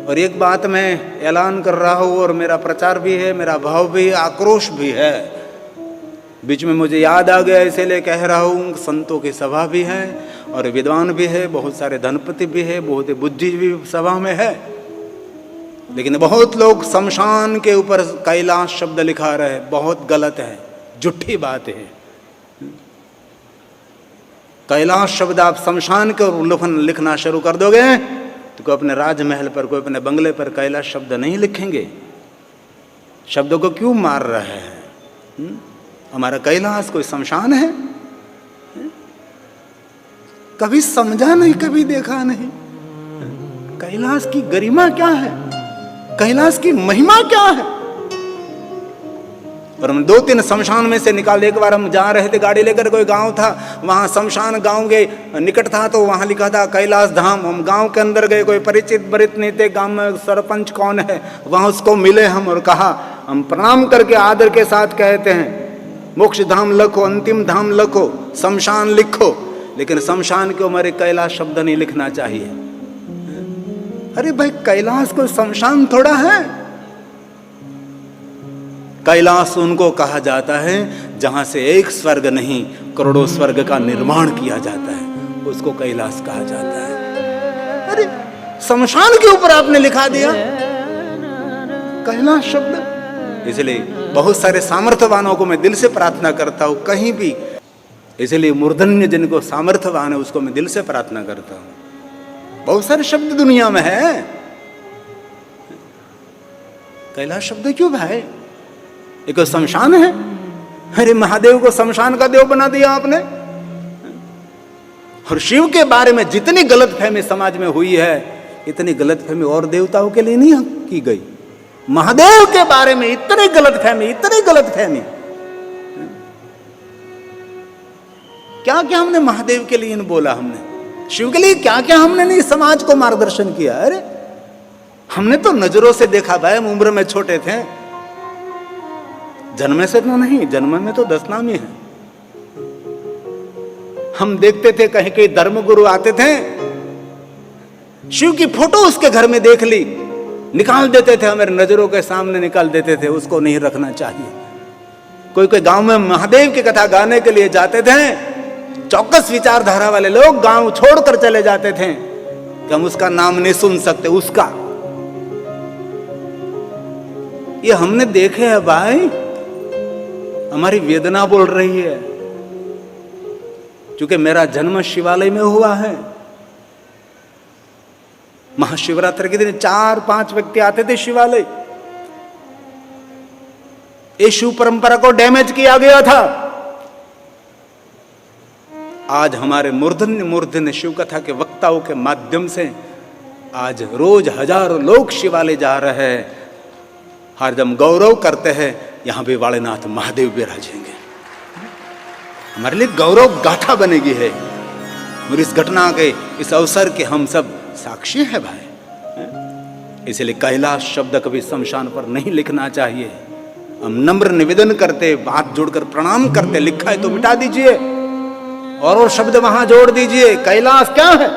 और एक बात मैं ऐलान कर रहा हूँ, और मेरा प्रचार भी है, मेरा भाव भी है, आक्रोश भी है। बीच में मुझे याद आ गया, इसीलिए कह रहा हूँ, संतों की सभा भी है और विद्वान भी है, बहुत सारे धनपति भी है, बहुत बुद्धि भी सभा में है, लेकिन बहुत लोग शमशान के ऊपर कैलाश शब्द लिखा रहे। बहुत गलत है, झूठी बात है। कैलाश शब्द आप शमशान के ऊपर लिखना शुरू कर दोगे तो कोई अपने राजमहल पर, कोई अपने बंगले पर कैलाश शब्द नहीं लिखेंगे। शब्दों को क्यों मार रहे हैं? हमारा कैलाश कोई शमशान है? कभी समझा नहीं, कभी देखा नहीं। कैलाश की गरिमा क्या है? कैलाश की महिमा क्या है? और हम 2-3 शमशान में से निकाले। एक बार हम जा रहे थे गाड़ी लेकर, कोई गांव था, वहां शमशान गांव के निकट था, तो वहां लिखा था कैलाश धाम। हम गांव के अंदर गए, कोई परिचित बरित नहीं थे, गांव में सरपंच कौन है, वहां उसको मिले हम और कहा, हम प्रणाम करके आदर के साथ कहते हैं, मोक्ष धाम लिखो, अंतिम धाम लिखो, शमशान लिखो, लेकिन शमशान के ऊपर कैलाश शब्द नहीं लिखना चाहिए। अरे भाई, कैलाश को शमशान थोड़ा है। कैलाश उनको कहा जाता है जहां से एक स्वर्ग नहीं, करोड़ों स्वर्ग का निर्माण किया जाता है, उसको कैलाश कहा जाता है। अरे शमशान के ऊपर आपने लिखा दिया कैलाश शब्द। इसलिए बहुत सारे सामर्थ्यवानों को मैं दिल से प्रार्थना करता हूं, कहीं भी, इसलिए मूर्धन्य जिनको सामर्थ्यवान है उसको मैं दिल से प्रार्थना करता हूं। बहुत सारे शब्द दुनिया में है, कैलाश शब्द क्यों भाई? एक शमशान है। अरे महादेव को शमशान का देव बना दिया आपने। और शिव के बारे में जितनी गलतफहमी समाज में हुई है, इतनी गलतफहमी और देवताओं के लिए नहीं की गई। महादेव के बारे में इतनी गलतफहमी, इतनी गलतफहमी। क्या क्या हमने महादेव के लिए बोला, हमने शिव के लिए क्या क्या हमने नहीं समाज को मार्गदर्शन किया। अरे हमने तो नजरों से देखा भाई, हम उम्र में छोटे थे, जन्म से तो नहीं, जन्म में तो 10 नाम ही है। हम देखते थे, कहीं कहीं धर्मगुरु आते थे, शिव की फोटो उसके घर में देख ली, निकाल देते थे, हमारे नजरों के सामने निकाल देते थे, उसको नहीं रखना चाहिए। कोई कोई गांव में महादेव की कथा गाने के लिए जाते थे, चौकस विचारधारा वाले लोग गांव छोड़कर चले जाते थे कि हम उसका नाम नहीं सुन सकते। उसका ये हमने देखे है भाई, हमारी वेदना बोल रही है। क्योंकि मेरा जन्म शिवालय में हुआ है। महाशिवरात्रि के दिन 4-5 व्यक्ति आते थे शिवालय। ये शिव परंपरा को डैमेज किया गया था। आज हमारे मूर्धन्य शिव कथा के वक्ताओं के माध्यम से आज रोज हजारों लोग शिवालय जा रहे हैं। हर जब गौरव करते हैं, यहां भी वालेनाथ महादेव विराजेंगे। हमारे लिए गौरव गाथा बनेगी है। और इस घटना के, इस अवसर के हम सब साक्षी हैं भाई। इसलिए कैलाश शब्द कभी शमशान पर नहीं लिखना चाहिए। हम नम्र निवेदन करते, हाथ जोड़कर प्रणाम करते, लिखा है तो मिटा दीजिए और शब्द वहां जोड़ दीजिए। कैलाश क्या है?